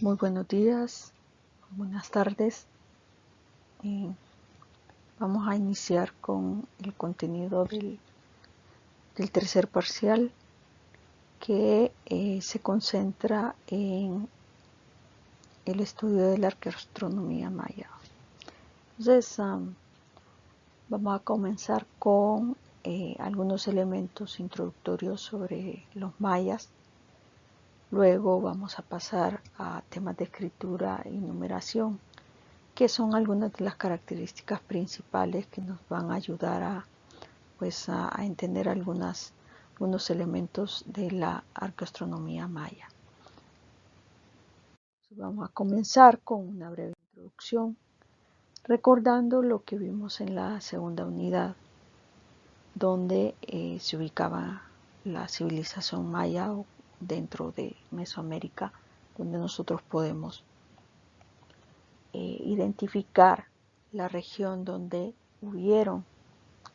Muy buenos días, buenas tardes. Vamos a iniciar con el contenido del tercer parcial que se concentra en el estudio de la arqueoastronomía maya. Entonces, vamos a comenzar con algunos elementos introductorios sobre los mayas. Luego vamos a pasar a temas de escritura y numeración, que son algunas de las características principales que nos van a ayudar a entender algunos elementos de la arqueoastronomía maya. Vamos a comenzar con una breve introducción, recordando lo que vimos en la segunda unidad, donde se ubicaba la civilización maya dentro de Mesoamérica, donde nosotros podemos identificar la región donde hubieron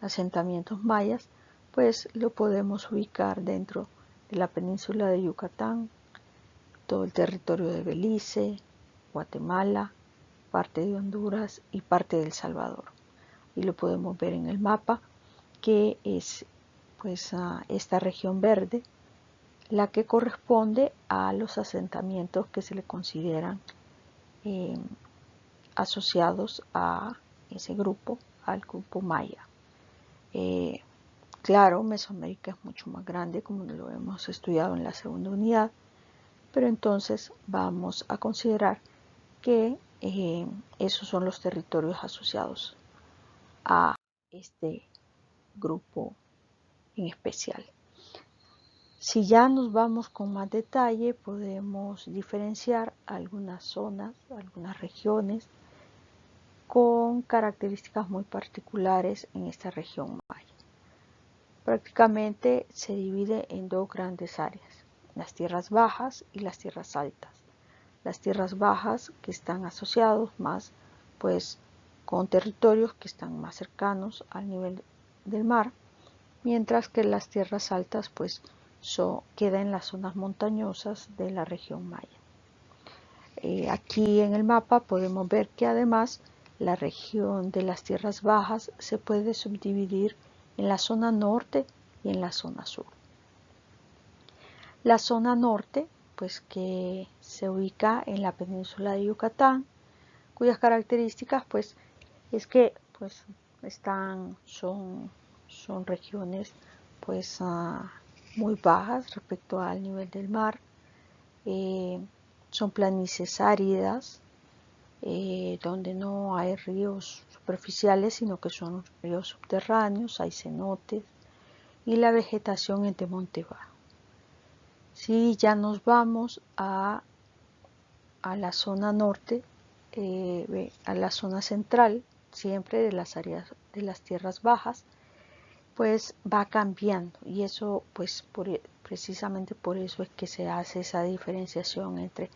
asentamientos mayas, pues lo podemos ubicar dentro de la península de Yucatán, todo el territorio de Belice, Guatemala, parte de Honduras y parte de El Salvador. Y lo podemos ver en el mapa, que es esta región verde la que corresponde a los asentamientos que se le consideran asociados a ese grupo, al grupo maya. Claro, Mesoamérica es mucho más grande, como lo hemos estudiado en la segunda unidad, pero entonces vamos a considerar que esos son los territorios asociados a este grupo en especial. Si ya nos vamos con más detalle, podemos diferenciar algunas zonas, algunas regiones con características muy particulares en esta región maya. Prácticamente se divide en dos grandes áreas, las tierras bajas y las tierras altas. Las tierras bajas que están asociados más con territorios que están más cercanos al nivel del mar, mientras que las tierras altas quedan en las zonas montañosas de la región maya. Aquí en el mapa podemos ver que además la región de las tierras bajas se puede subdividir en la zona norte y en la zona sur. La zona norte, que se ubica en la península de Yucatán, cuyas características es que son regiones muy bajas respecto al nivel del mar. Son planicies áridas, donde no hay ríos superficiales, sino que son ríos subterráneos, hay cenotes y la vegetación es de monte bajo. Si ya nos vamos a la zona norte, a la zona central, siempre de las áreas de las tierras bajas, va cambiando, y eso precisamente por eso es que se hace esa diferenciación entre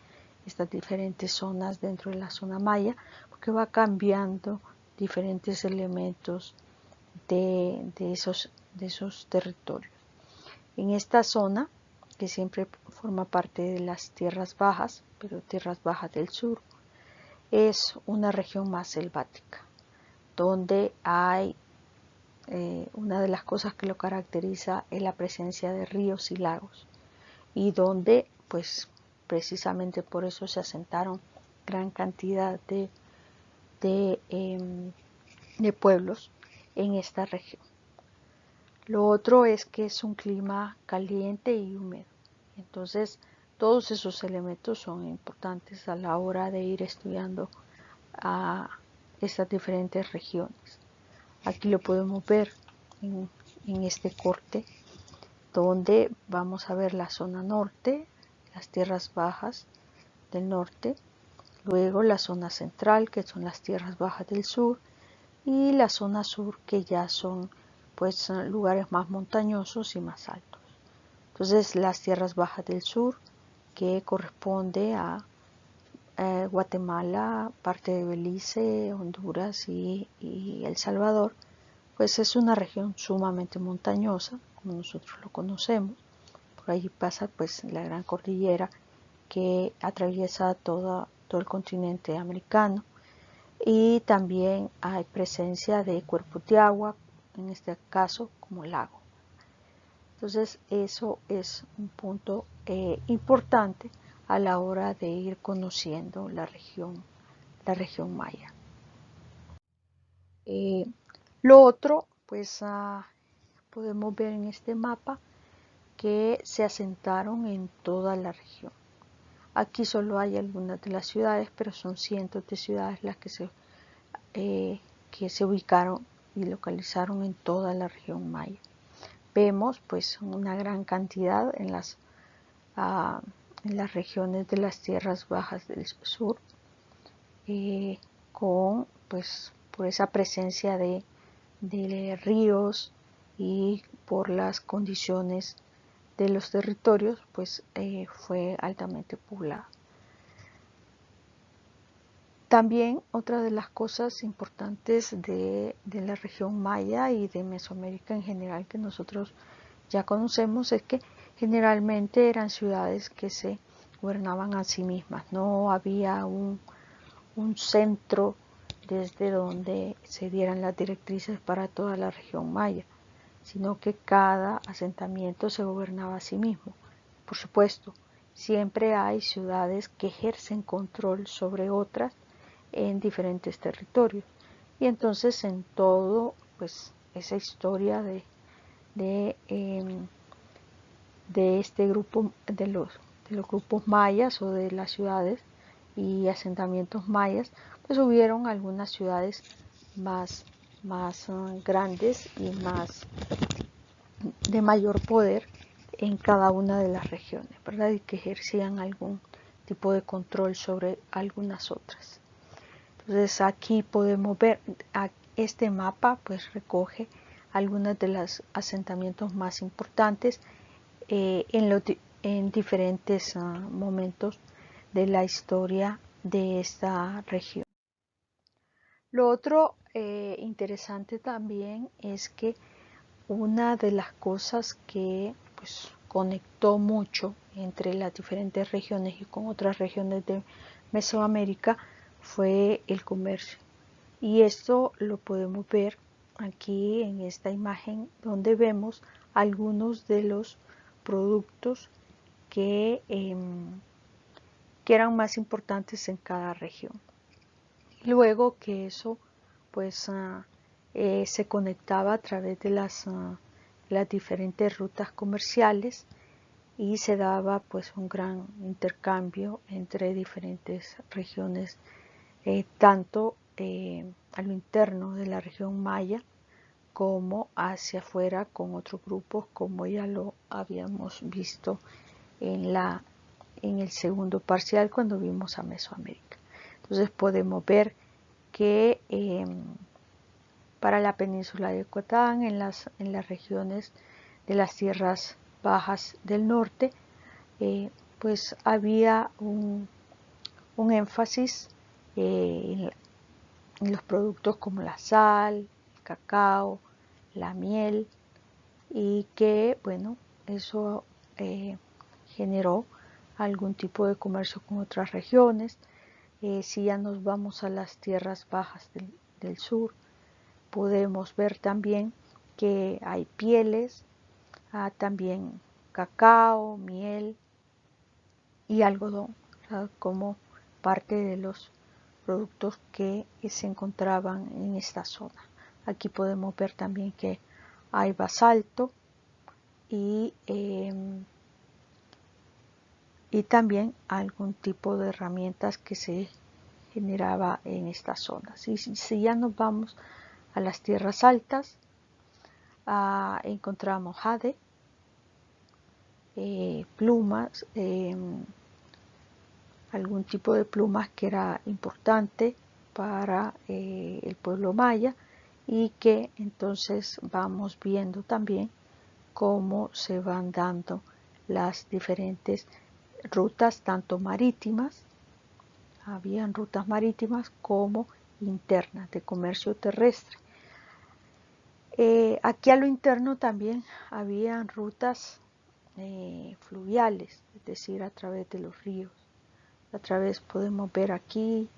estas diferentes zonas dentro de la zona maya, porque va cambiando diferentes elementos de esos territorios. En esta zona, que siempre forma parte de las tierras bajas, pero tierras bajas del sur, es una región más selvática, donde hay una de las cosas que lo caracteriza es la presencia de ríos y lagos, y donde precisamente por eso se asentaron gran cantidad de pueblos en esta región. Lo otro es que es un clima caliente y húmedo, entonces todos esos elementos son importantes a la hora de ir estudiando a estas diferentes regiones. Aquí lo podemos ver en este corte, donde vamos a ver la zona norte, las tierras bajas del norte, luego la zona central, que son las tierras bajas del sur, y la zona sur, que ya son lugares más montañosos y más altos. Entonces las tierras bajas del sur, que corresponde a Guatemala, parte de Belice, Honduras y El Salvador, es una región sumamente montañosa, como nosotros lo conocemos. Por allí pasa la gran cordillera que atraviesa todo el continente americano, y también hay presencia de cuerpos de agua, en este caso como lago. Entonces eso es un punto importante a la hora de ir conociendo la región maya. Lo otro, pues podemos ver en este mapa que se asentaron en toda la región. Aquí solo hay algunas de las ciudades, pero son cientos de ciudades las que se ubicaron y localizaron en toda la región maya. Vemos pues una gran cantidad en las regiones de las tierras bajas del sur, con pues por esa presencia de ríos y por las condiciones de los territorios, pues fue altamente poblado. También otra de las cosas importantes de la región maya y de Mesoamérica en general que nosotros ya conocemos es que generalmente eran ciudades que se gobernaban a sí mismas. No había un centro desde donde se dieran las directrices para toda la región maya, sino que cada asentamiento se gobernaba a sí mismo. Por supuesto, siempre hay ciudades que ejercen control sobre otras en diferentes territorios. Y entonces en todo, pues esa historia de este grupo, de los grupos mayas o de las ciudades y asentamientos mayas, pues hubieron algunas ciudades más grandes y más de mayor poder en cada una de las regiones, ¿verdad? Y que ejercían algún tipo de control sobre algunas otras. Entonces aquí podemos ver, este mapa pues recoge algunos de los asentamientos más importantes en diferentes momentos de la historia de esta región. Lo otro interesante también es que una de las cosas que pues conectó mucho entre las diferentes regiones y con otras regiones de Mesoamérica fue el comercio. Y esto lo podemos ver aquí en esta imagen, donde vemos algunos de los productos que eran más importantes en cada región. Luego que eso pues se conectaba a través de las diferentes rutas comerciales, y se daba pues un gran intercambio entre diferentes regiones, tanto a lo interno de la región maya como hacia afuera con otros grupos, como ya lo habíamos visto en el segundo parcial cuando vimos a Mesoamérica. Entonces podemos ver que para la península de Yucatán, en las regiones de las tierras bajas del norte, pues había un énfasis en los productos como la sal, el cacao, la miel, y que bueno, eso generó algún tipo de comercio con otras regiones. Si ya nos vamos a las tierras bajas del sur, podemos ver también que hay pieles, también cacao, miel y algodón, ¿verdad?, como parte de los productos que se encontraban en esta zona. Aquí podemos ver también que hay basalto y también algún tipo de herramientas que se generaba en esta zona. Si ya nos vamos a las tierras altas, encontramos jade, plumas, algún tipo de plumas que era importante para el pueblo maya, y que entonces vamos viendo también cómo se van dando las diferentes rutas, tanto marítimas, habían rutas marítimas como internas de comercio terrestre. Aquí a lo interno también habían rutas fluviales, es decir, a través de los ríos. podemos ver aquí,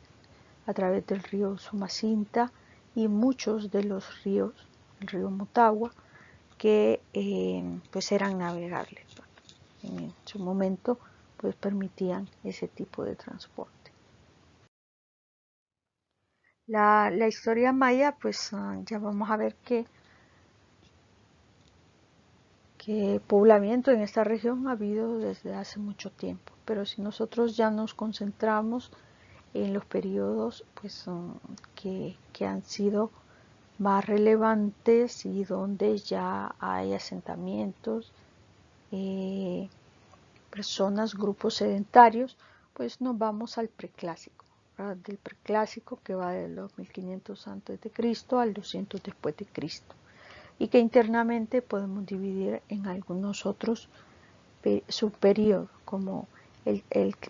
a través del río Sumacinta y muchos de los ríos, el río Motagua, que pues eran navegables. En su momento pues permitían ese tipo de transporte. La historia maya, pues ya vamos a ver que poblamiento en esta región ha habido desde hace mucho tiempo, pero si nosotros ya nos concentramos en los periodos pues, que han sido más relevantes y donde ya hay asentamientos, personas, grupos sedentarios, pues nos vamos al preclásico, ¿verdad? Del preclásico que va de los 1500 a.C. al 200 después de Cristo, y que internamente podemos dividir en algunos otros subperiodos, como el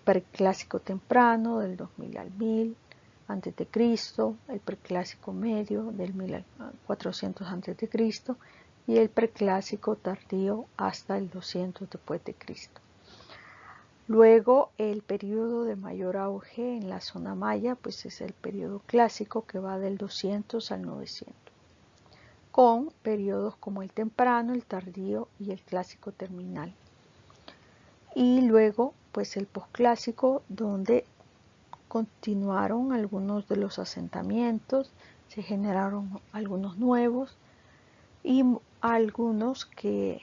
preclásico temprano del 2000 al 1000 antes de Cristo, el preclásico medio del 1000 al 400 antes de Cristo y el preclásico tardío hasta el 200 después de Cristo. Luego el periodo de mayor auge en la zona maya pues es el periodo clásico, que va del 200 al 900, con periodos como el temprano, el tardío y el clásico terminal. Y luego pues el posclásico, donde continuaron algunos de los asentamientos, se generaron algunos nuevos y algunos que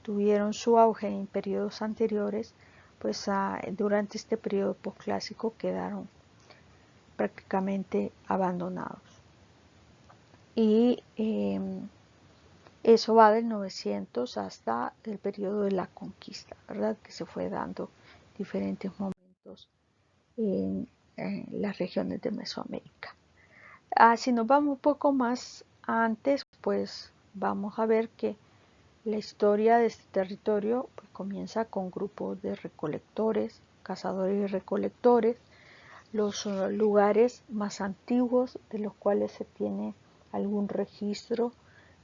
tuvieron su auge en periodos anteriores, pues durante este periodo posclásico quedaron prácticamente abandonados. Y eso va del 900 hasta el periodo de la conquista, ¿verdad? Que se fue dando diferentes momentos en las regiones de Mesoamérica. Si nos vamos un poco más antes, pues vamos a ver que la historia de este territorio pues, comienza con grupos de recolectores, cazadores y recolectores. Los lugares más antiguos de los cuales se tiene algún registro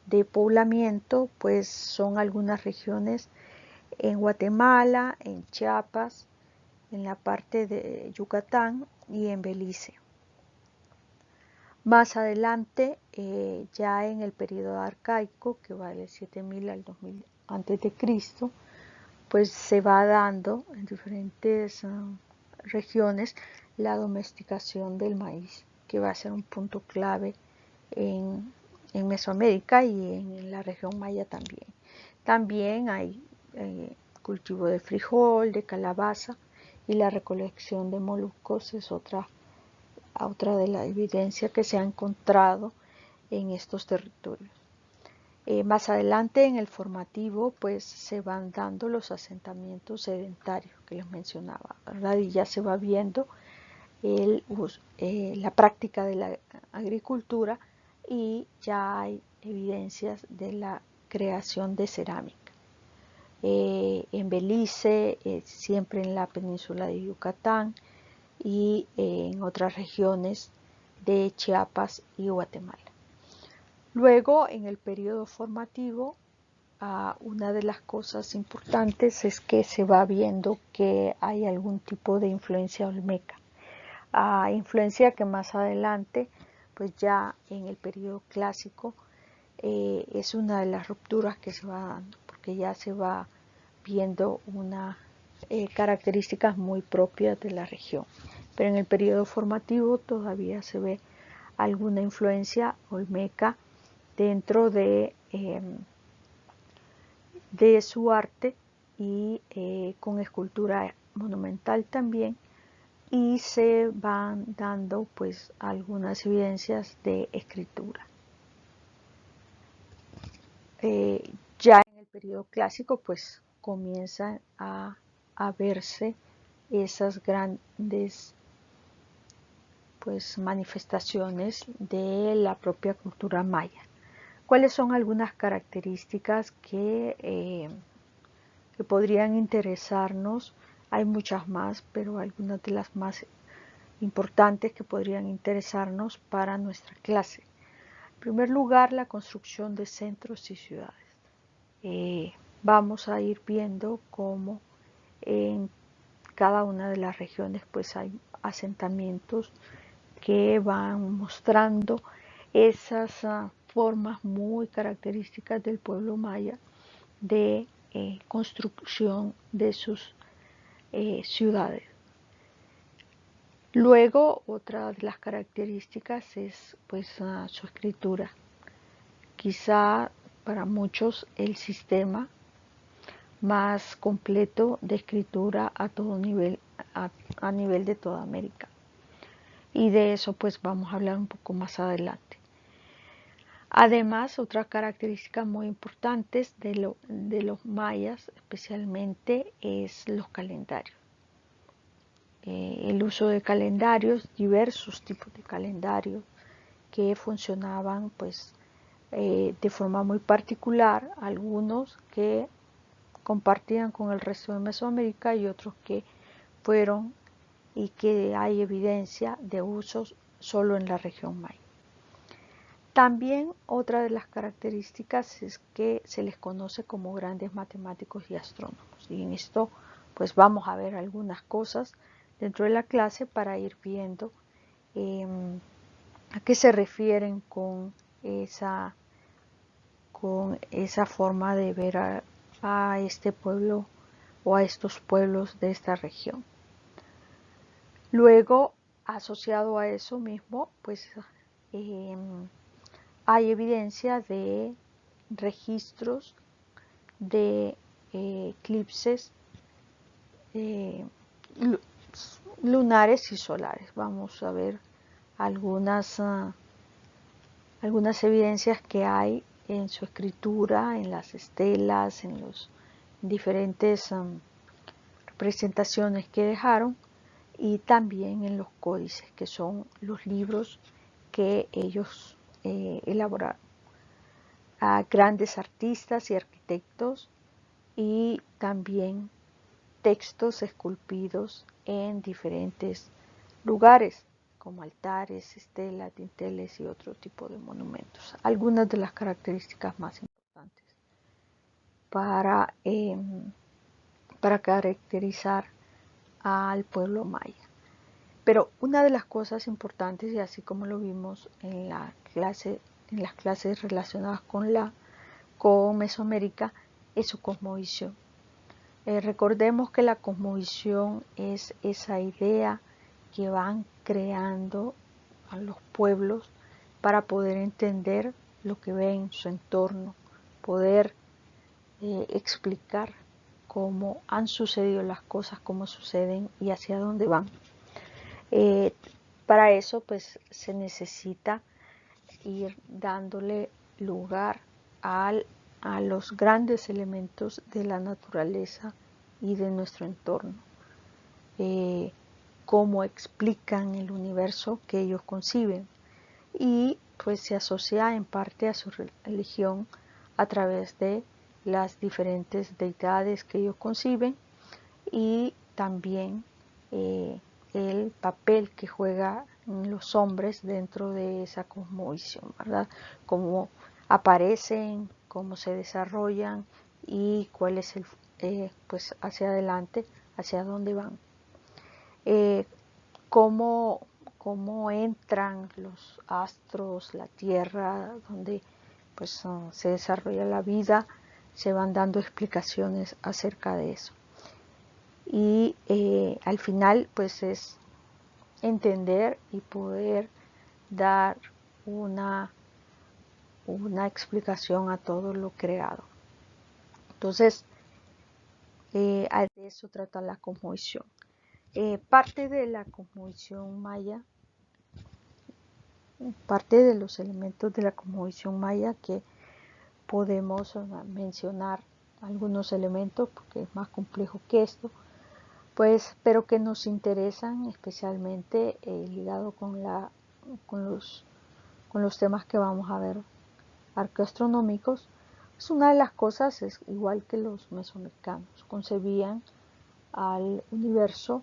de poblamiento, pues son algunas regiones en Guatemala, en Chiapas, en la parte de Yucatán y en Belice. Más adelante, ya en el periodo arcaico, que va del 7000 al 2000 a.C., pues se va dando en diferentes regiones la domesticación del maíz, que va a ser un punto clave en Mesoamérica y en la región maya también. También hay cultivo de frijol, de calabaza, y la recolección de moluscos es otra de la evidencia que se ha encontrado en estos territorios. Más adelante en el formativo pues se van dando los asentamientos sedentarios que les mencionaba, ¿verdad? Y ya se va viendo la práctica de la agricultura y ya hay evidencias de la creación de cerámica. En Belice, siempre en la península de Yucatán y en otras regiones de Chiapas y Guatemala. Luego, en el periodo formativo, una de las cosas importantes es que se va viendo que hay algún tipo de influencia olmeca, influencia que más adelante, pues ya en el periodo clásico, es una de las rupturas que se va dando, porque ya se va viendo unas características muy propias de la región. Pero en el periodo formativo todavía se ve alguna influencia olmeca dentro de su arte y con escultura monumental también, y se van dando pues algunas evidencias de escritura. Ya en el periodo clásico pues comienzan a verse esas grandes pues manifestaciones de la propia cultura maya. ¿Cuáles son algunas características que podrían interesarnos? Hay muchas más, pero algunas de las más importantes que podrían interesarnos para nuestra clase. En primer lugar, la construcción de centros y ciudades. Vamos a ir viendo cómo en cada una de las regiones pues hay asentamientos que van mostrando esas formas muy características del pueblo maya de construcción de sus ciudades. Luego, otra de las características es pues su escritura. Quizá para muchos el sistema más completo de escritura a todo nivel, a nivel de toda América. Y de eso pues vamos a hablar un poco más adelante. Además, otras características muy importantes de los mayas especialmente es los calendarios. El uso de calendarios, diversos tipos de calendarios que funcionaban pues de forma muy particular, algunos que compartían con el resto de Mesoamérica y otros que fueron y que hay evidencia de usos solo en la región maya. También otra de las características es que se les conoce como grandes matemáticos y astrónomos. Y en esto pues vamos a ver algunas cosas dentro de la clase para ir viendo a qué se refieren con esa forma de ver a este pueblo o a estos pueblos de esta región. Luego, asociado a eso mismo, pues hay evidencia de registros de eclipses lunares y solares. Vamos a ver algunas evidencias que hay en su escritura, en las estelas, en los diferentes representaciones que dejaron y también en los códices, que son los libros que ellos elaboraron. A grandes artistas y arquitectos y también textos esculpidos en diferentes lugares como altares, estelas, dinteles y otro tipo de monumentos. Algunas de las características más importantes para caracterizar al pueblo maya. Pero una de las cosas importantes, y así como lo vimos en las clases relacionadas con Mesoamérica, es su cosmovisión. Recordemos que la cosmovisión es esa idea que van creando a los pueblos para poder entender lo que ven en su entorno, poder explicar cómo han sucedido las cosas, cómo suceden y hacia dónde van. Para eso pues se necesita ir dándole lugar a los grandes elementos de la naturaleza y de nuestro entorno, cómo explican el universo que ellos conciben y pues se asocia en parte a su religión a través de las diferentes deidades que ellos conciben y también el papel que juegan los hombres dentro de esa cosmovisión, ¿verdad? Cómo aparecen, cómo se desarrollan y cuál es pues hacia adelante, hacia dónde van. Cómo entran los astros, la tierra, donde pues se desarrolla la vida, se van dando explicaciones acerca de eso. Y al final pues es entender y poder dar una explicación a todo lo creado. Entonces, de eso trata la cosmovisión. Parte de la cosmovisión maya, parte de los elementos de la cosmovisión maya que podemos mencionar algunos elementos porque es más complejo que esto, pues, pero que nos interesan especialmente ligado con los temas que vamos a ver arqueoastronómicos. Pues una de las cosas es igual que los mesoamericanos, concebían al universo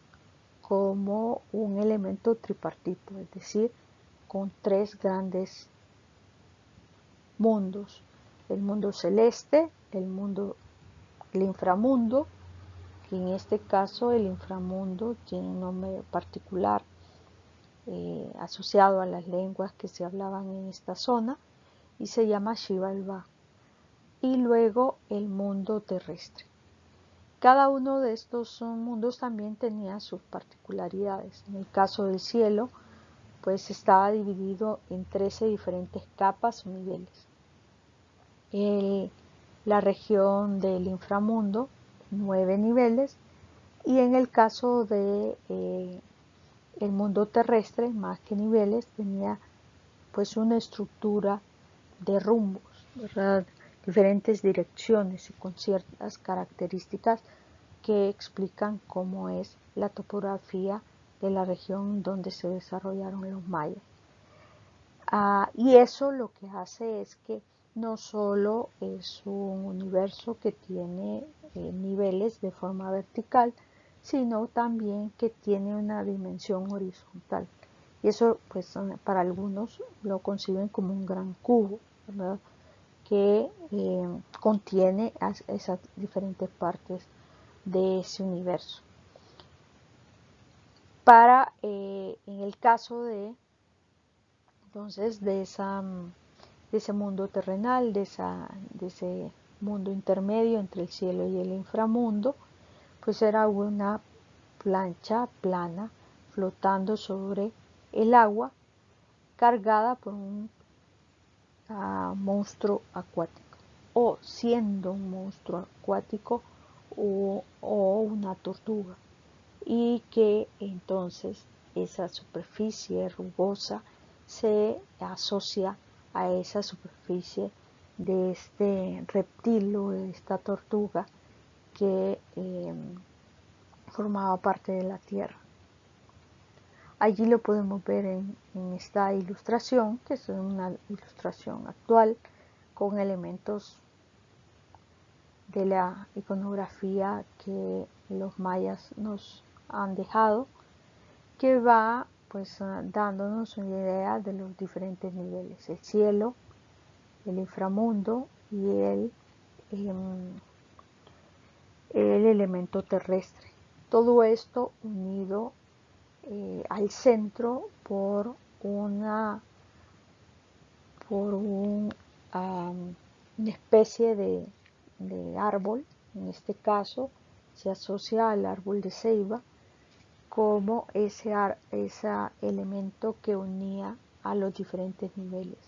como un elemento tripartito, es decir, con tres grandes mundos: el mundo celeste, el inframundo y en este caso el inframundo tiene un nombre particular asociado a las lenguas que se hablaban en esta zona y se llama Xibalbá. Y luego el mundo terrestre. Cada uno de estos mundos también tenía sus particularidades. En el caso del cielo, pues estaba dividido en 13 diferentes capas o niveles. La región del inframundo, 9 niveles, y en el caso de el mundo terrestre, más que niveles, tenía pues una estructura de rumbos, ¿verdad? Diferentes direcciones y con ciertas características que explican cómo es la topografía de la región donde se desarrollaron los mayas. Y eso lo que hace es que no solo es un universo que tiene niveles de forma vertical, sino también que tiene una dimensión horizontal. Y eso, pues, para algunos lo conciben como un gran cubo, ¿verdad? Que contiene esas diferentes partes de ese universo. En el caso de, entonces, de ese mundo terrenal, de ese mundo intermedio entre el cielo y el inframundo, pues era una plancha plana flotando sobre el agua, cargada por un monstruo acuático, o siendo un monstruo acuático o una tortuga, y que entonces esa superficie rugosa se asocia a esa superficie de este reptil o de esta tortuga que formaba parte de la Tierra. Allí lo podemos ver en esta ilustración, que es una ilustración actual con elementos de la iconografía que los mayas nos han dejado, que va pues dándonos una idea de los diferentes niveles: el cielo, el inframundo y el elemento terrestre. Todo esto unido al centro por una especie de árbol. En este caso se asocia al árbol de ceiba como ese elemento que unía a los diferentes niveles.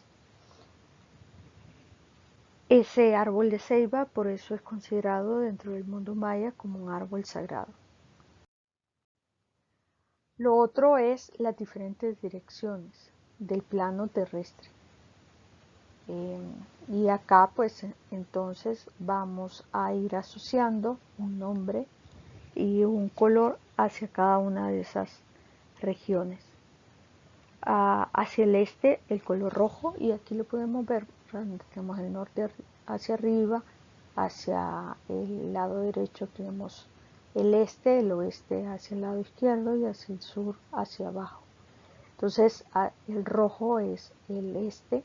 Ese árbol de ceiba por eso es considerado dentro del mundo maya como un árbol sagrado. Lo otro es las diferentes direcciones del plano terrestre. Y acá pues entonces vamos a ir asociando un nombre y un color hacia cada una de esas regiones. Hacia el este el color rojo, y aquí lo podemos ver, tenemos el norte hacia arriba, hacia el lado derecho tenemos el este, el oeste hacia el lado izquierdo y hacia el sur hacia abajo. Entonces el rojo es el este,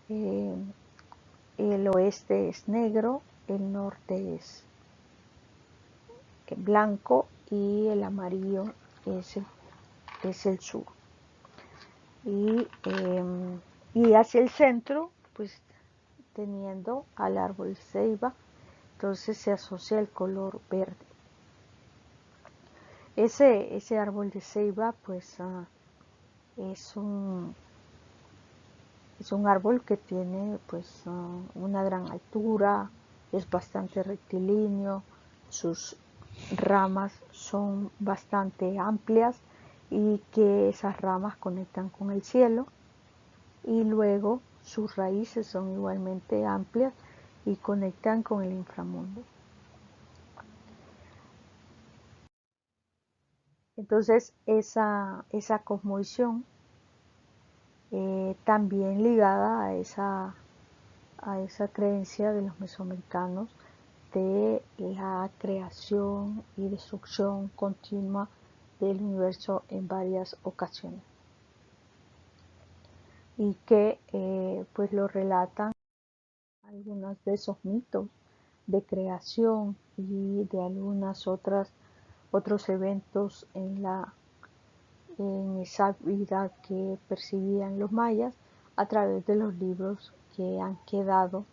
el oeste es negro, el norte es blanco y el amarillo es el sur. Y hacia el centro, pues teniendo al árbol ceiba, entonces se asocia el color verde. Ese árbol de ceiba pues es un árbol que tiene pues una gran altura, es bastante rectilíneo, sus ramas son bastante amplias y que esas ramas conectan con el cielo, y luego sus raíces son igualmente amplias y conectan con el inframundo. Entonces esa cosmovisión también ligada a esa creencia de los mesoamericanos de la creación y destrucción continua del universo en varias ocasiones, y que pues lo relatan algunos de esos mitos de creación y de algunas otros eventos en esa vida que percibían los mayas a través de los libros que han quedado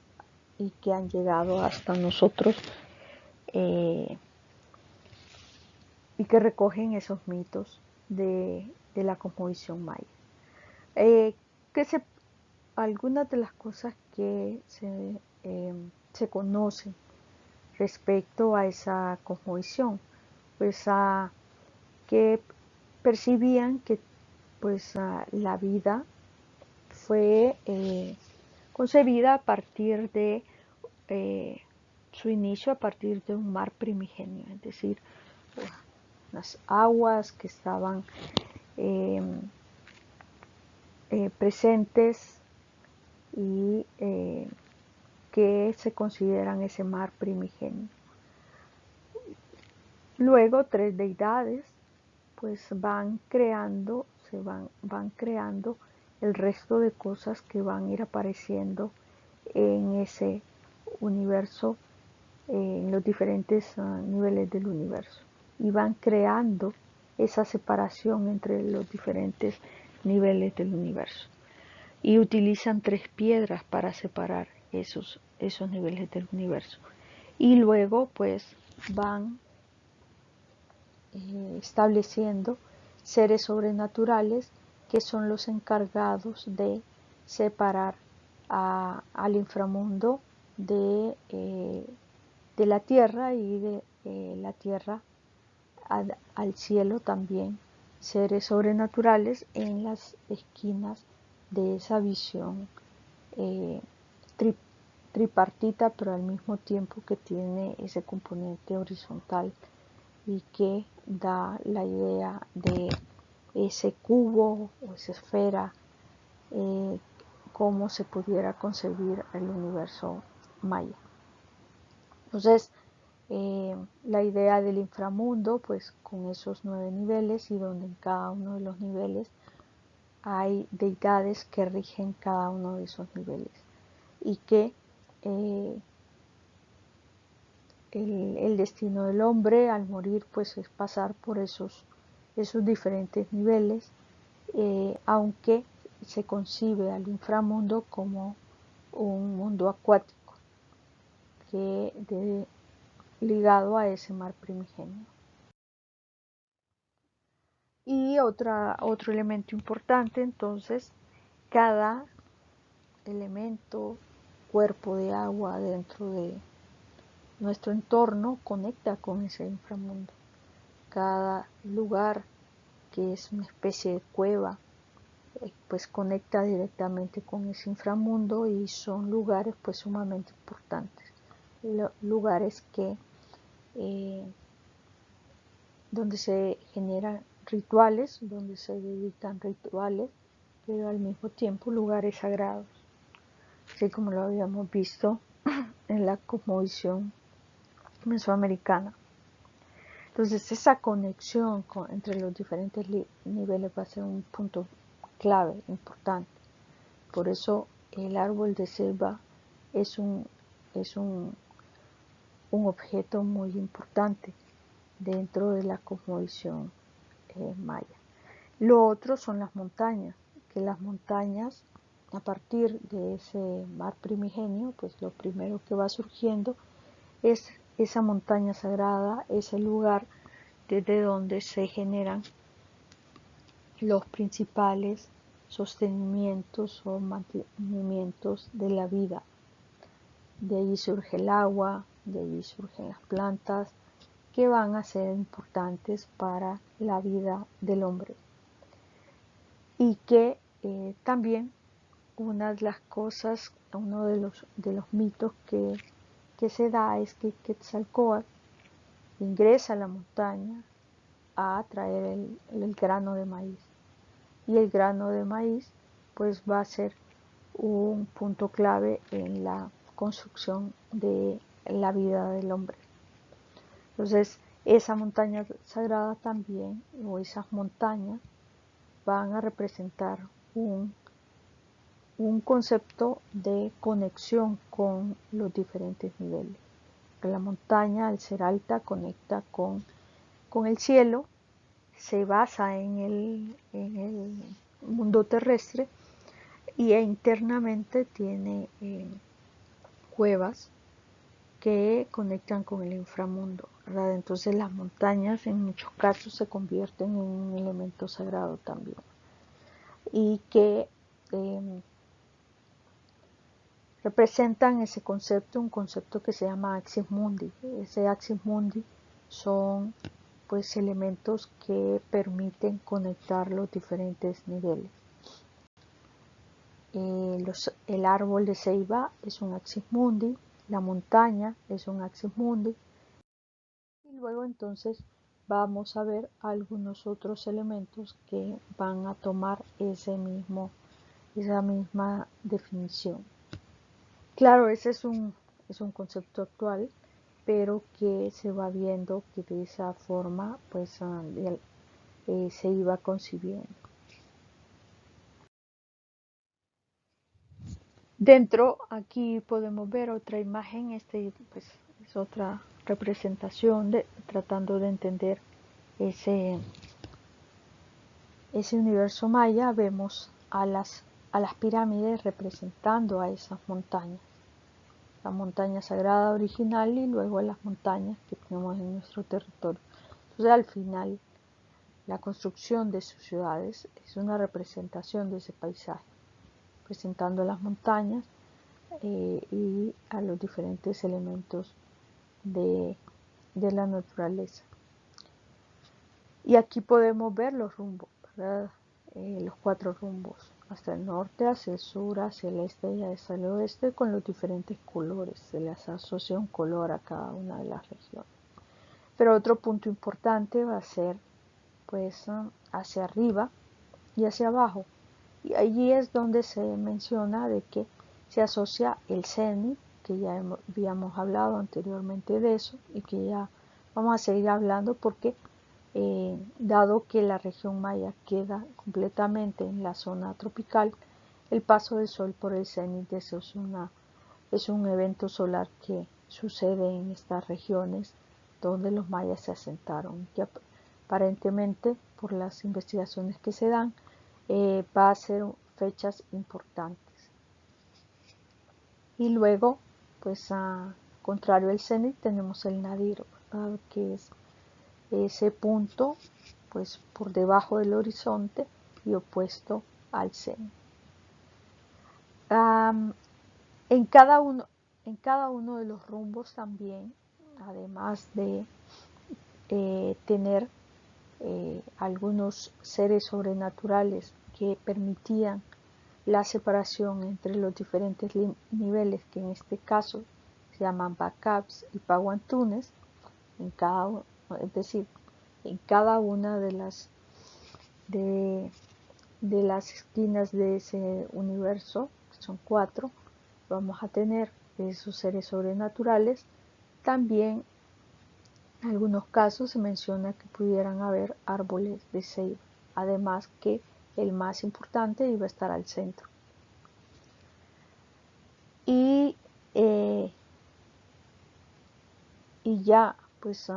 y que han llegado hasta nosotros y que recogen esos mitos de la cosmovisión maya. Que algunas de las cosas que se conocen respecto a esa cosmovisión, pues que percibían que pues la vida fue concebida a partir de su inicio, a partir de un mar primigenio, es decir, las aguas que estaban presentes y que se consideran ese mar primigenio. Luego tres deidades pues van creando el resto de cosas que van a ir apareciendo en ese universo, en los diferentes niveles del universo, y van creando esa separación entre los diferentes niveles del universo, y utilizan tres piedras para separar esos niveles del universo, y luego pues van estableciendo seres sobrenaturales que son los encargados de separar al inframundo de la tierra, y de la tierra al cielo también, seres sobrenaturales en las esquinas de esa visión tripartita, pero al mismo tiempo que tiene ese componente horizontal y que da la idea de ese cubo o esa esfera, cómo se pudiera concebir el universo maya. Entonces, la idea del inframundo, pues con esos 9 niveles, y donde en cada uno de los niveles hay deidades que rigen cada uno de esos niveles, y que el destino del hombre al morir pues es pasar por esos diferentes niveles, aunque se concibe al inframundo como un mundo acuático ligado a ese mar primigenio. Y otro elemento importante, entonces, cada elemento, cuerpo de agua dentro de nuestro entorno conecta con ese inframundo. Cada lugar que es una especie de cueva, pues conecta directamente con ese inframundo, y son lugares pues sumamente importantes, lugares que donde se generan rituales, donde se dedican rituales, pero al mismo tiempo lugares sagrados, así como lo habíamos visto en la cosmovisión mesoamericana. Entonces esa conexión entre los diferentes niveles va a ser un punto clave, importante. Por eso el árbol de selva es un objeto muy importante dentro de la cosmovisión maya. Lo otro son las montañas, que las montañas, a partir de ese mar primigenio, pues lo primero que va surgiendo es esa montaña sagrada, ese lugar desde donde se generan los principales sostenimientos o mantenimientos de la vida. De allí surge el agua, de allí surgen las plantas, que van a ser importantes para la vida del hombre. Y que también una de las cosas, uno de los mitos que se da es que Quetzalcóatl ingresa a la montaña a traer el grano de maíz, y el grano de maíz pues va a ser un punto clave en la construcción de la vida del hombre. Entonces esa montaña sagrada también, o esas montañas, van a representar un concepto de conexión con los diferentes niveles. La montaña, al ser alta, conecta con el cielo, se basa en el mundo terrestre y internamente tiene cuevas que conectan con el inframundo, ¿verdad? Entonces las montañas en muchos casos se convierten en un elemento sagrado también y que representan ese concepto, un concepto que se llama Axis Mundi. Ese Axis Mundi son pues elementos que permiten conectar los diferentes niveles. El árbol de ceiba es un Axis Mundi, la montaña es un Axis Mundi, y luego entonces vamos a ver algunos otros elementos que van a tomar esa misma definición. Claro, ese es un concepto actual, pero que se va viendo que de esa forma pues se iba concibiendo. Dentro aquí podemos ver otra imagen, pues es otra representación tratando de entender ese universo maya. Vemos a las pirámides representando a esas montañas, la montaña sagrada original y luego las montañas que tenemos en nuestro territorio. Entonces al final la construcción de sus ciudades es una representación de ese paisaje, presentando las montañas y a los diferentes elementos de la naturaleza. Y aquí podemos ver los rumbos, ¿verdad? Los 4 rumbos, hacia el norte, hacia el sur, hacia el este y hacia el oeste, con los diferentes colores. Se les asocia un color a cada una de las regiones. Pero otro punto importante va a ser pues hacia arriba y hacia abajo. Y allí es donde se menciona de que se asocia el cenit, que ya habíamos hablado anteriormente de eso y que ya vamos a seguir hablando porque dado que la región maya queda completamente en la zona tropical, el paso del sol por el cenit es un evento solar que sucede en estas regiones donde los mayas se asentaron, que aparentemente por las investigaciones que se dan va a ser fechas importantes. Y luego, pues contrario al cenit, tenemos el nadir, ¿verdad? Que es ese punto pues por debajo del horizonte y opuesto al cenit. En cada uno de los rumbos también, además de tener algunos seres sobrenaturales que permitían la separación entre los diferentes niveles, que en este caso se llaman backups y paguantunes, es decir, en cada una de las esquinas de ese universo, que son 4, vamos a tener esos seres sobrenaturales. También en algunos casos se menciona que pudieran haber árboles de ceiba, además que el más importante iba a estar al centro. Y ya pues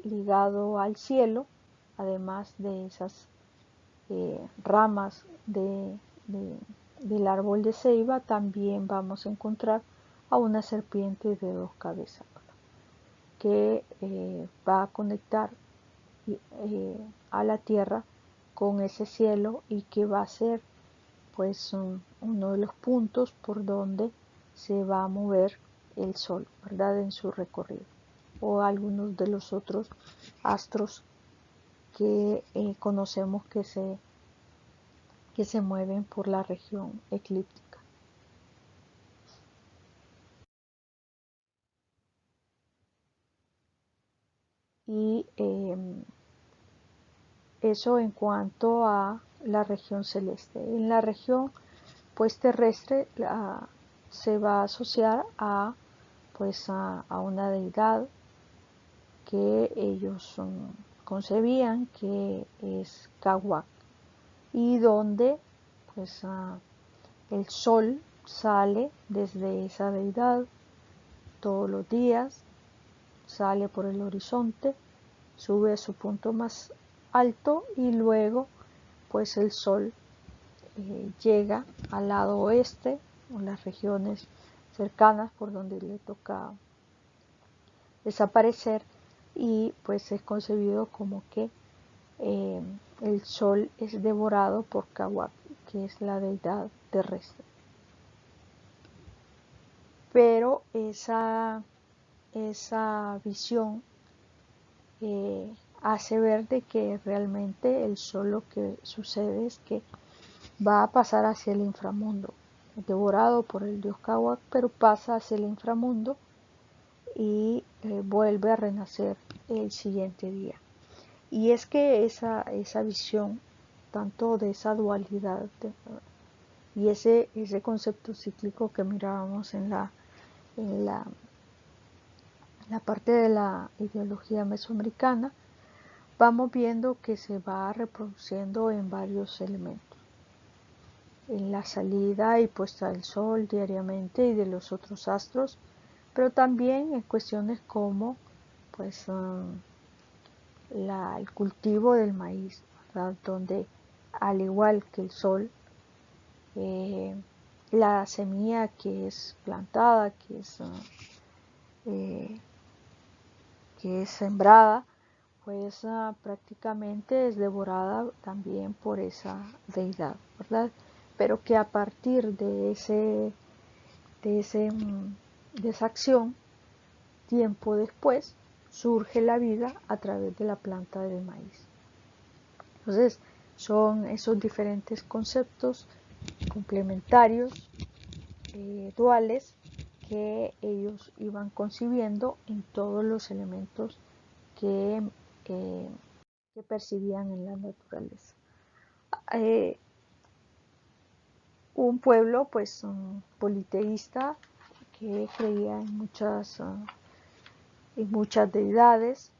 ligado al cielo, además de esas ramas del árbol de ceiba, también vamos a encontrar a una serpiente de 2 cabezas que va a conectar a la tierra con ese cielo y que va a ser pues uno de los puntos por donde se va a mover el sol, ¿verdad? En su recorrido, o algunos de los otros astros que conocemos que se mueven por la región eclíptica. Y eso en cuanto a la región celeste. En la región pues terrestre se va a asociar pues a una deidad que ellos concebían, que es Kawak, y donde pues el sol sale desde esa deidad todos los días sale por el horizonte, sube a su punto más alto y luego pues el sol llega al lado oeste o las regiones cercanas por donde le toca desaparecer, y pues es concebido como que el sol es devorado por Kawak, que es la deidad terrestre. Pero esa visión hace ver de que realmente el sol, lo que sucede es que va a pasar hacia el inframundo, devorado por el dios Kawak, pero pasa hacia el inframundo y vuelve a renacer el siguiente día. Y es que esa visión, tanto de esa dualidad y ese concepto cíclico que mirábamos en la parte de la ideología mesoamericana, vamos viendo que se va reproduciendo en varios elementos. En la salida y puesta del sol diariamente y de los otros astros, pero también en cuestiones como pues el cultivo del maíz, ¿verdad? Donde al igual que el sol, la semilla que es plantada, que es sembrada, pues prácticamente es devorada también por esa deidad, ¿verdad? Pero que a partir de esa acción, tiempo después, surge la vida a través de la planta del maíz. Entonces, son esos diferentes conceptos complementarios, duales, que ellos iban concibiendo en todos los elementos que percibían en la naturaleza. Un pueblo pues politeísta que creía en muchas deidades,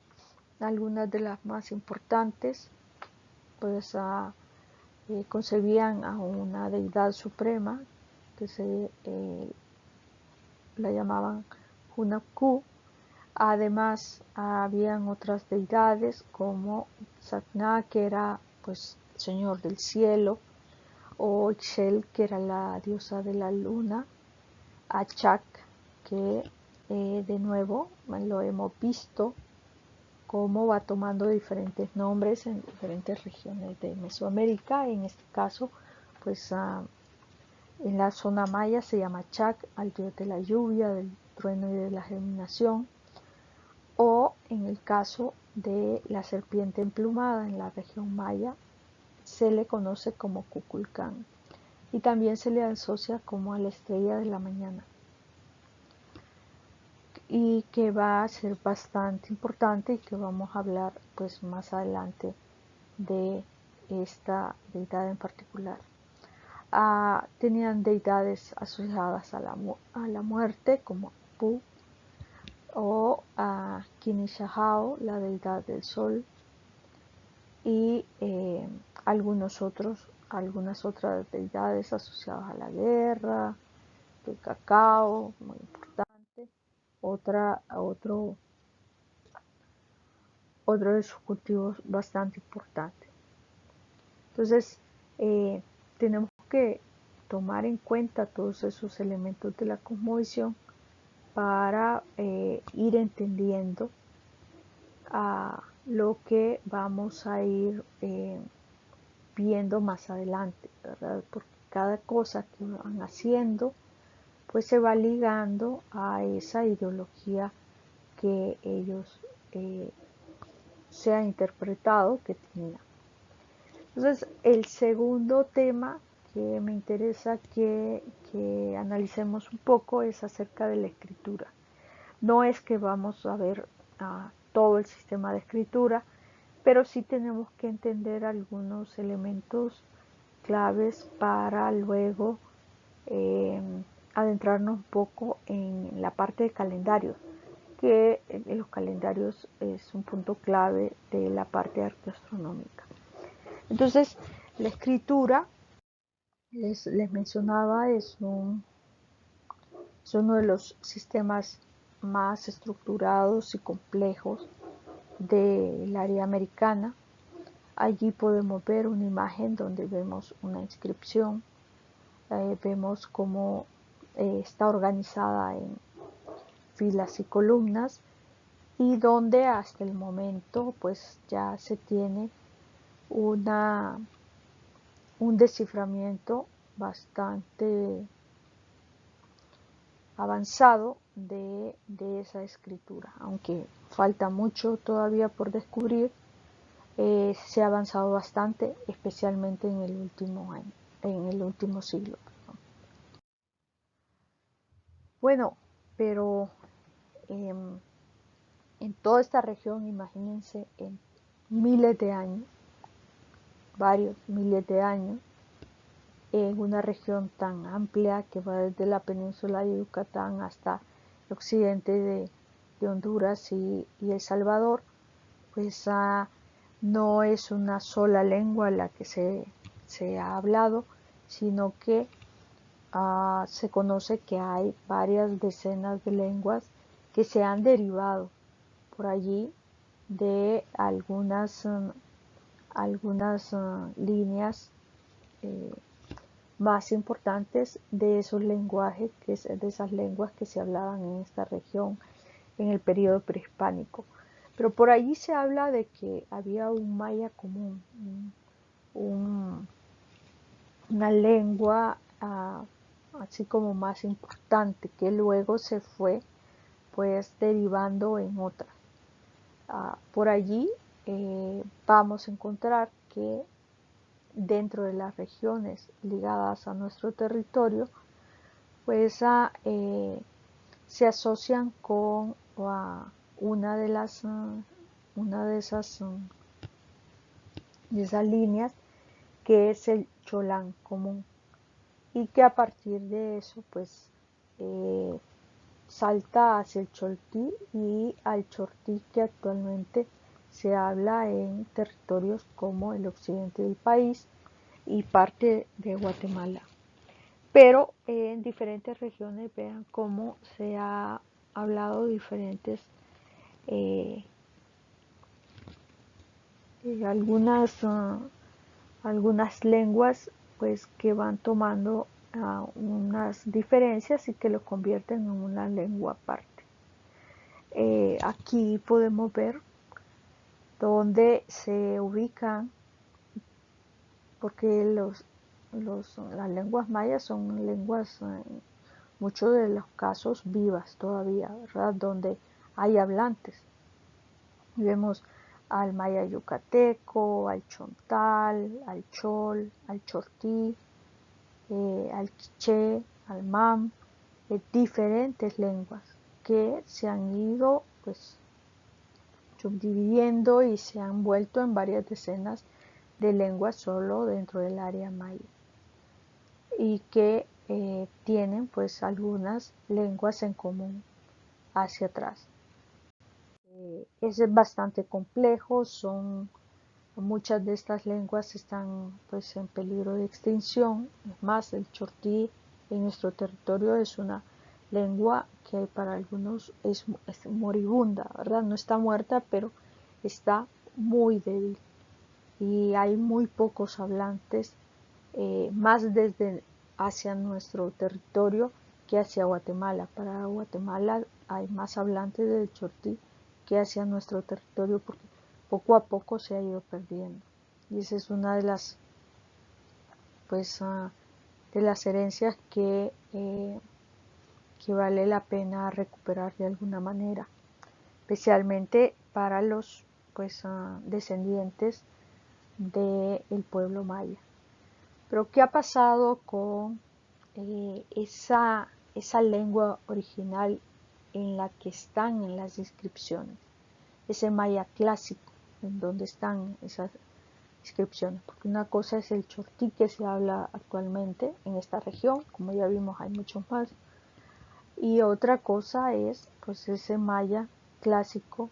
algunas de las más importantes pues concebían a una deidad suprema que se la llamaban Hunabku. Además habían otras deidades como Satna, que era pues señor del cielo, o Ixchel, que era la diosa de la luna, Achak, que de nuevo lo hemos visto cómo va tomando diferentes nombres en diferentes regiones de Mesoamérica. En este caso pues en la zona maya se llama Chac, al dios de la lluvia, del trueno y de la germinación, o en el caso de la serpiente emplumada en la región maya se le conoce como Kukulcán, y también se le asocia como a la estrella de la mañana, y que va a ser bastante importante y que vamos a hablar pues más adelante de esta deidad en particular. Tenían deidades asociadas a la muerte como Pu, o a Kinishahao, la deidad del sol, y algunas otras deidades asociadas a la guerra, el cacao, muy importante, otro de sus cultivos bastante importante. Entonces, tenemos que tomar en cuenta todos esos elementos de la cosmovisión para ir entendiendo lo que vamos a ir viendo más adelante, ¿verdad? Porque cada cosa que van haciendo pues se va ligando a esa ideología que ellos se han interpretado que tenían. Entonces, el segundo tema que me interesa que analicemos un poco es acerca de la escritura. No es que vamos a ver todo el sistema de escritura, pero sí tenemos que entender algunos elementos claves para luego adentrarnos un poco en la parte de calendarios, que en los calendarios es un punto clave de la parte arqueoastronómica. Entonces, la escritura, les mencionaba, es uno de los sistemas más estructurados y complejos del área americana. Allí podemos ver una imagen donde vemos una inscripción, vemos cómo está organizada en filas y columnas, y donde hasta el momento pues ya se tiene un desciframiento bastante avanzado de esa escritura, aunque falta mucho todavía por descubrir. Se ha avanzado bastante, especialmente en el último año, en el último siglo. Bueno, pero en toda esta región, imagínense, en miles de años, varios miles de años, en una región tan amplia que va desde la península de Yucatán hasta el occidente de Honduras y El Salvador, pues no es una sola lengua la que se ha hablado, sino que se conoce que hay varias decenas de lenguas que se han derivado por allí de algunas líneas más importantes de esos lenguajes, de esas lenguas que se hablaban en esta región en el periodo prehispánico. Pero por allí se habla de que había un maya común, una lengua así como más importante, que luego se fue pues derivando en otras. Por allí vamos a encontrar que dentro de las regiones ligadas a nuestro territorio, pues se asocian con una de esas líneas, que es el cholán común, y que a partir de eso pues salta hacia el choltí y al chortí, que actualmente se habla en territorios como el occidente del país y parte de Guatemala. Pero en diferentes regiones vean cómo se ha hablado diferentes algunas lenguas pues que van tomando unas diferencias y que lo convierten en una lengua aparte. Aquí podemos ver donde se ubican, porque las lenguas mayas son lenguas, en muchos de los casos, vivas todavía, ¿verdad? Donde hay hablantes. Y vemos al maya yucateco, al chontal, al chol, al chortí, al quiché, al mam, diferentes lenguas que se han ido pues subdividiendo y se han vuelto en varias decenas de lenguas solo dentro del área maya, y que tienen pues algunas lenguas en común hacia atrás. Es bastante complejo, muchas de estas lenguas están pues en peligro de extinción. Es más, el chortí en nuestro territorio es una lengua que para algunos es moribunda, ¿verdad? No está muerta, pero está muy débil y hay muy pocos hablantes, más desde hacia nuestro territorio que hacia Guatemala. Para Guatemala hay más hablantes del chortí que hacia nuestro territorio, porque poco a poco se ha ido perdiendo, y esa es una de las de las herencias que vale la pena recuperar de alguna manera, especialmente para los descendientes del pueblo maya. Pero ¿qué ha pasado con esa lengua original en la que están en las inscripciones? Ese maya clásico, en donde están esas inscripciones, porque una cosa es el chortí que se habla actualmente en esta región, como ya vimos hay muchos más, y otra cosa es pues ese maya clásico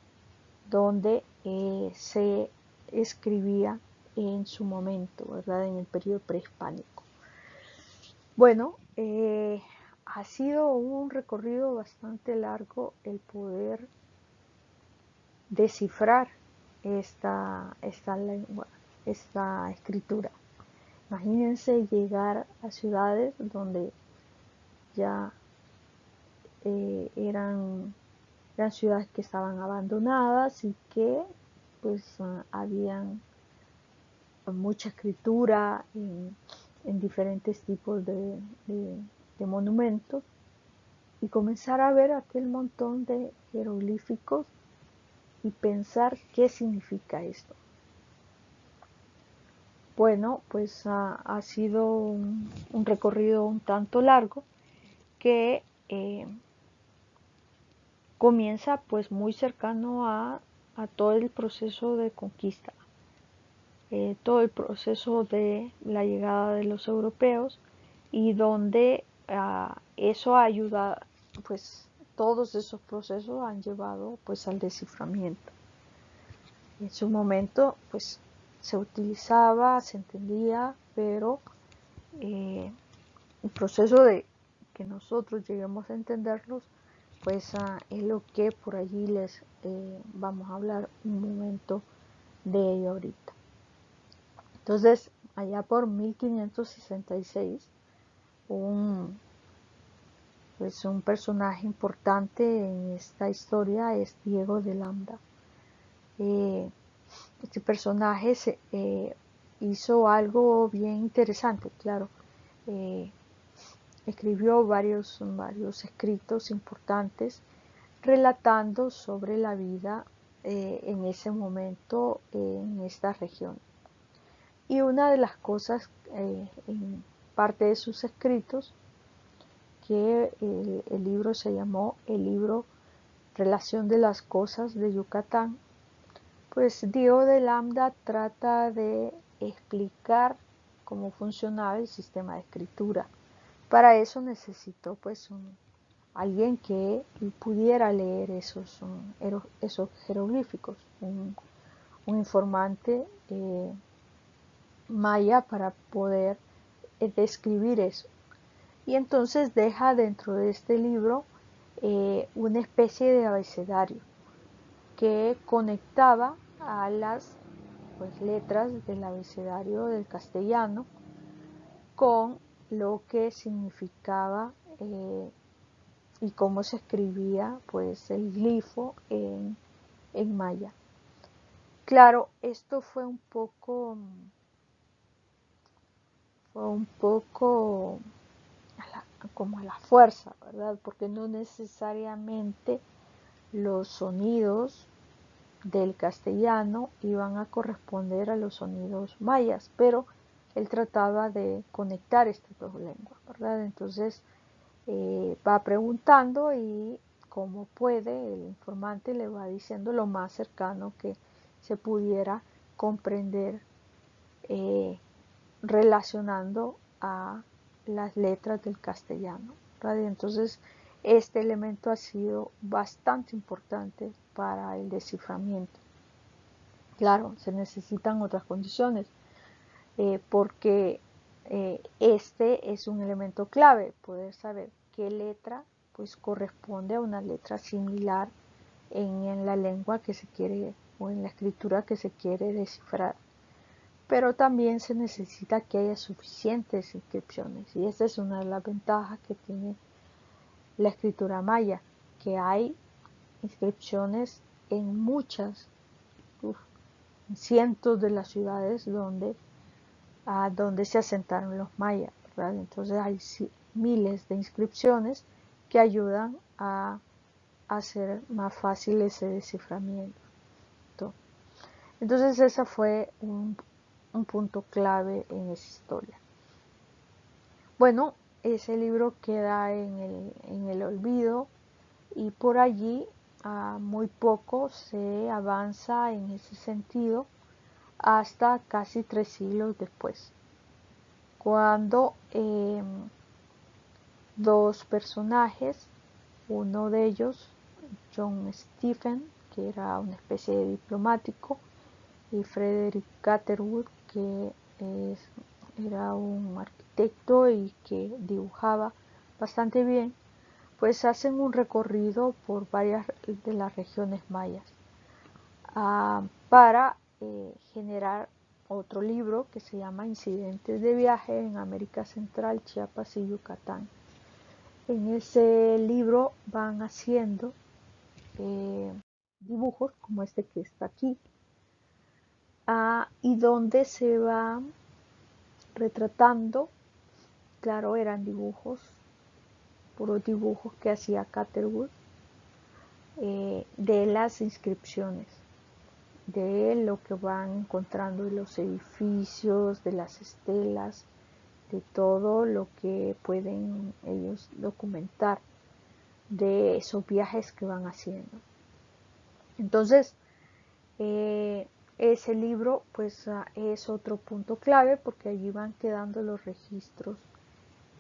donde se escribía en su momento, ¿verdad? En el periodo prehispánico. Bueno, ha sido un recorrido bastante largo el poder descifrar esta lengua, esta escritura. Imagínense llegar a ciudades donde ya eran ciudades que estaban abandonadas y que pues habían mucha escritura en diferentes tipos de monumentos, y comenzar a ver aquel montón de jeroglíficos y pensar qué significa esto. Bueno, pues ha sido un recorrido un tanto largo que comienza pues muy cercano a todo el proceso de conquista, todo el proceso de la llegada de los europeos, y donde eso ayuda, pues todos esos procesos han llevado pues al desciframiento. En su momento pues se utilizaba, se entendía, pero el proceso de que nosotros lleguemos a entenderlos pues es lo que por allí les vamos a hablar un momento de ello ahorita. Entonces, allá por 1566, pues un personaje importante en esta historia es Diego de Lambda. Este personaje hizo algo bien interesante, claro. Escribió varios escritos importantes relatando sobre la vida en ese momento en esta región. Y una de las cosas en parte de sus escritos, que el libro se llamó el libro Relación de las Cosas de Yucatán, pues Diego de Lambda trata de explicar cómo funcionaba el sistema de escritura. Para eso necesitó pues alguien que pudiera leer esos jeroglíficos, un informante maya para poder describir eso. Y entonces deja dentro de este libro una especie de abecedario que conectaba a las pues, letras del abecedario del castellano con lo que significaba y cómo se escribía pues el glifo en maya. Claro, esto fue un poco como a la fuerza, ¿verdad? Porque no necesariamente los sonidos del castellano iban a corresponder a los sonidos mayas, pero él trataba de conectar estas dos lenguas, ¿verdad? Entonces va preguntando y como puede, el informante le va diciendo lo más cercano que se pudiera comprender relacionando a las letras del castellano, ¿verdad? Entonces este elemento ha sido bastante importante para el desciframiento. Claro, se necesitan otras condiciones porque este es un elemento clave, poder saber qué letra pues corresponde a una letra similar en la lengua que se quiere o en la escritura que se quiere descifrar. Pero también se necesita que haya suficientes inscripciones, y esta es una de las ventajas que tiene la escritura maya, que hay inscripciones en muchas, en cientos de las ciudades donde se asentaron los mayas, ¿verdad? Entonces hay miles de inscripciones que ayudan a hacer más fácil ese desciframiento. Entonces ese fue un punto clave en esa historia. Bueno, ese libro queda en el olvido, y por allí muy poco se avanza en ese sentido hasta casi 3 siglos después, cuando dos personajes, uno de ellos, John Stephen, que era una especie de diplomático, y Frederick Catherwood, que era un arquitecto y que dibujaba bastante bien, pues hacen un recorrido por varias de las regiones mayas para generar otro libro que se llama Incidentes de viaje en América Central, Chiapas y Yucatán. En ese libro van haciendo dibujos como este que está aquí, y donde se va retratando, claro, eran dibujos, puros dibujos que hacía Catherwood, de las inscripciones, de lo que van encontrando de los edificios, de las estelas, de todo lo que pueden ellos documentar de esos viajes que van haciendo. Entonces, ese libro pues es otro punto clave porque allí van quedando los registros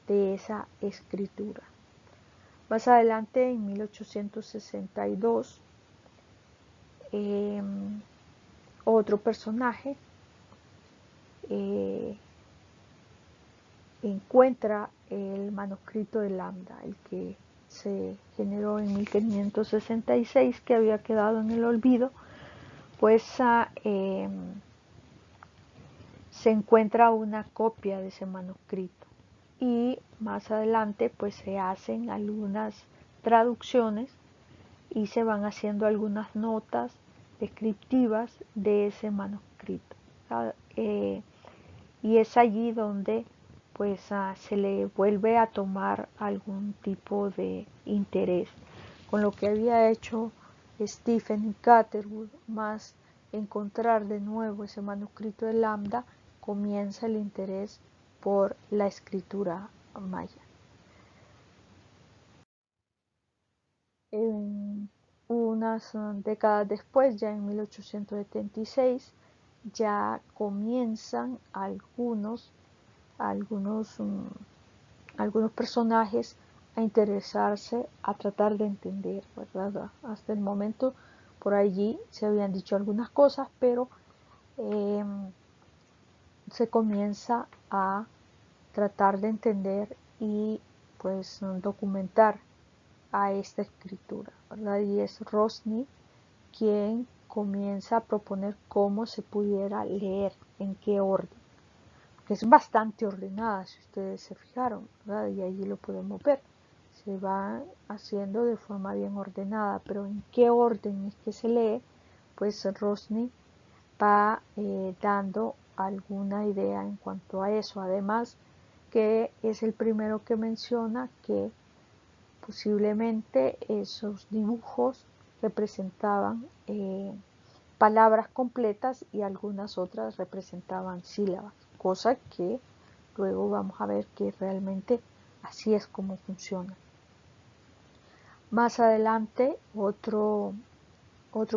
de esa escritura. Más adelante, en 1862, otro personaje encuentra el manuscrito de Lambda, el que se generó en 1566, que había quedado en el olvido, pues se encuentra una copia de ese manuscrito y más adelante pues se hacen algunas traducciones y se van haciendo algunas notas descriptivas de ese manuscrito. Y es allí donde pues se le vuelve a tomar algún tipo de interés con lo que había hecho Stephen Catherwood, más encontrar de nuevo ese manuscrito de Lambda, comienza el interés por la escritura maya. Unas décadas después, ya en 1876, ya comienzan algunos personajes a interesarse, a tratar de entender, ¿verdad? Hasta el momento por allí se habían dicho algunas cosas, pero se comienza a tratar de entender y pues documentar a esta escritura, ¿verdad? Y es Rosny quien comienza a proponer cómo se pudiera leer, en qué orden, que es bastante ordenada, si ustedes se fijaron, ¿verdad? Y allí lo podemos ver, se va haciendo de forma bien ordenada, pero en qué orden es que se lee, pues Rosny va dando alguna idea en cuanto a eso, además que es el primero que menciona que posiblemente esos dibujos representaban palabras completas y algunas otras representaban sílabas, cosa que luego vamos a ver que realmente así es como funciona. Más adelante otro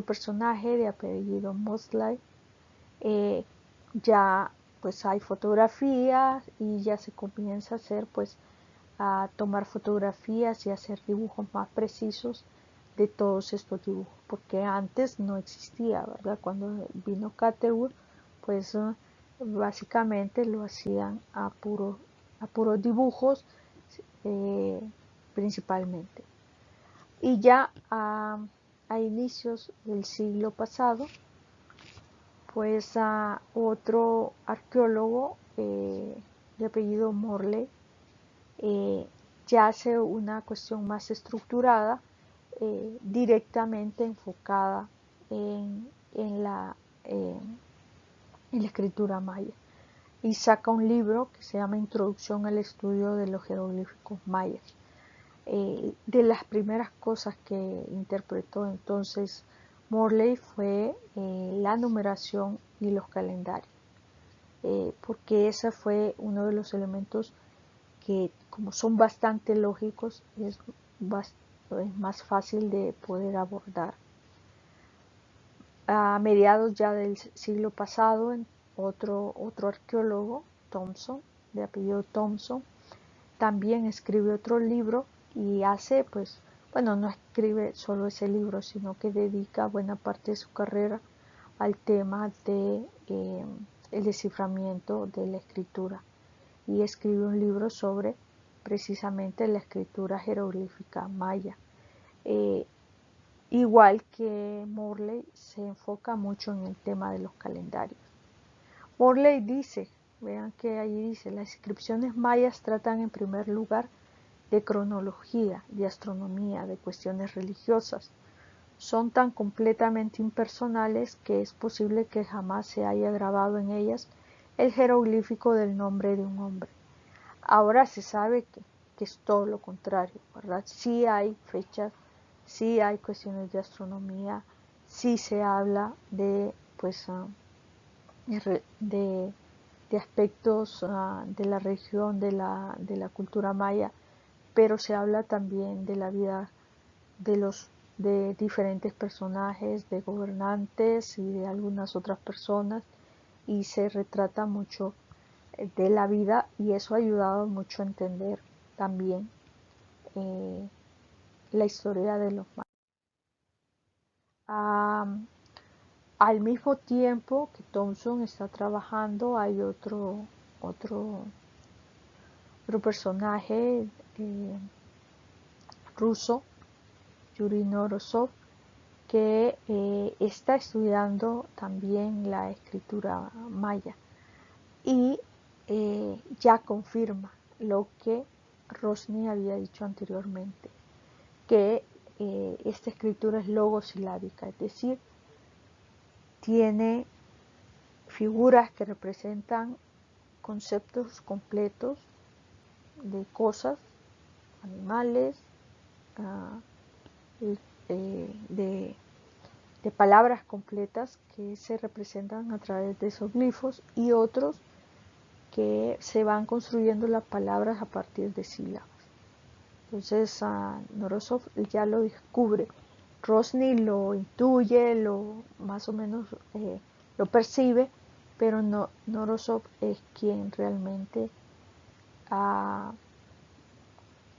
personaje de apellido Mosley, ya pues hay fotografías y ya se comienza a hacer pues a tomar fotografías y hacer dibujos más precisos de todos estos dibujos, porque antes no existía, ¿verdad? Cuando vino Catherwood, pues básicamente lo hacían a puros dibujos principalmente. Y ya a inicios del siglo pasado, pues otro arqueólogo de apellido Morley ya hace una cuestión más estructurada, directamente enfocada en la escritura maya, y saca un libro que se llama Introducción al estudio de los jeroglíficos mayas. De las primeras cosas que interpretó entonces Morley fue la numeración y los calendarios, porque ese fue uno de los elementos que, como son bastante lógicos, es más fácil de poder abordar. A mediados ya del siglo pasado, otro arqueólogo, Thompson, de apellido Thompson, también escribe otro libro y hace, pues, bueno, no escribe solo ese libro, sino que dedica buena parte de su carrera al tema de el desciframiento de la escritura, y escribe un libro sobre precisamente la escritura jeroglífica maya. Igual que Morley se enfoca mucho en el tema de los calendarios. Morley dice, vean que ahí dice, las inscripciones mayas tratan en primer lugar de cronología, de astronomía, de cuestiones religiosas. Son tan completamente impersonales que es posible que jamás se haya grabado en ellas el jeroglífico del nombre de un hombre. Ahora se sabe que es todo lo contrario, ¿verdad? Sí hay fechas, sí hay cuestiones de astronomía, sí se habla de, pues, de aspectos de la región, de la cultura maya, pero se habla también de la vida de diferentes personajes, de gobernantes y de algunas otras personas, y se retrata mucho de la vida, y eso ha ayudado mucho a entender también la historia de los mayas. Al mismo tiempo que Thompson está trabajando, hay otro personaje ruso, Yuri Norosov, que está estudiando también la escritura maya y ya confirma lo que Rosny había dicho anteriormente, que esta escritura es logosilábica, es decir, tiene figuras que representan conceptos completos de cosas, animales, de palabras completas que se representan a través de esos glifos, y otros que se van construyendo las palabras a partir de sílabas. Entonces Norosov ya lo descubre. Rosny lo intuye, más o menos lo percibe, pero Norosov es quien realmente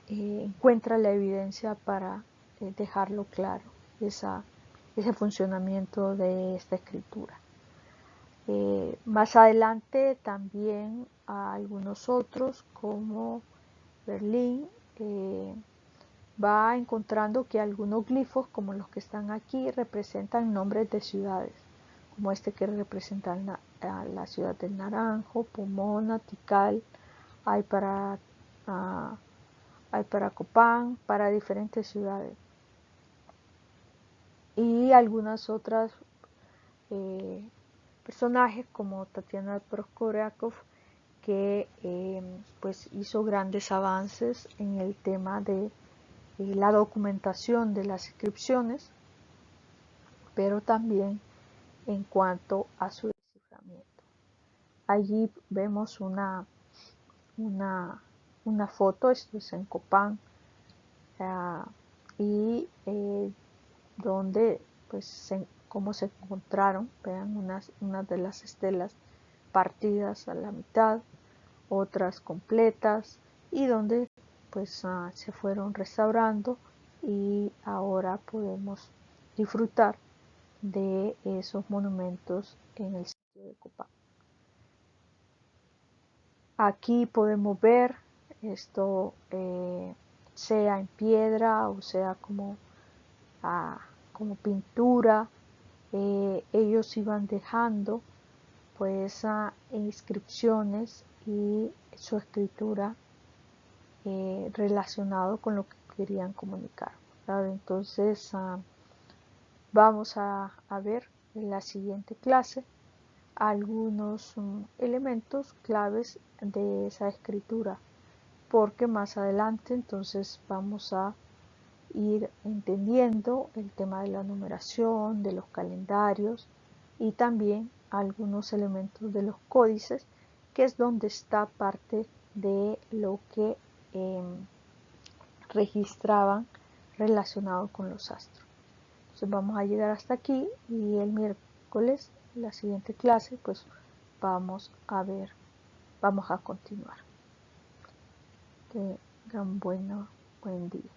encuentra la evidencia para dejarlo claro, ese funcionamiento de esta escritura. Más adelante también a algunos otros, como Berlín, va encontrando que algunos glifos, como los que están aquí, representan nombres de ciudades, como este que representa la ciudad del Naranjo, Pomona, Tikal, hay para Copán, para diferentes ciudades. Y algunas otras personajes como Tatiana Proskoriakov, que pues hizo grandes avances en el tema de la documentación de las inscripciones, pero también en cuanto a su desciframiento. Allí vemos una foto, esto es en Copán, y donde pues cómo se encontraron, vean unas de las estelas partidas a la mitad, otras completas, y donde pues se fueron restaurando, y ahora podemos disfrutar de esos monumentos en el sitio de Copán. Aquí podemos ver esto, sea en piedra o sea como pintura. Ellos iban dejando pues inscripciones y su escritura relacionado con lo que querían comunicar, ¿verdad? Entonces vamos a ver en la siguiente clase algunos elementos claves de esa escritura, porque más adelante entonces vamos a ir entendiendo el tema de la numeración, de los calendarios, y también algunos elementos de los códices, que es donde está parte de lo que registraban relacionado con los astros. Entonces vamos a llegar hasta aquí, y el miércoles, la siguiente clase, pues vamos a continuar. Tengan buen día.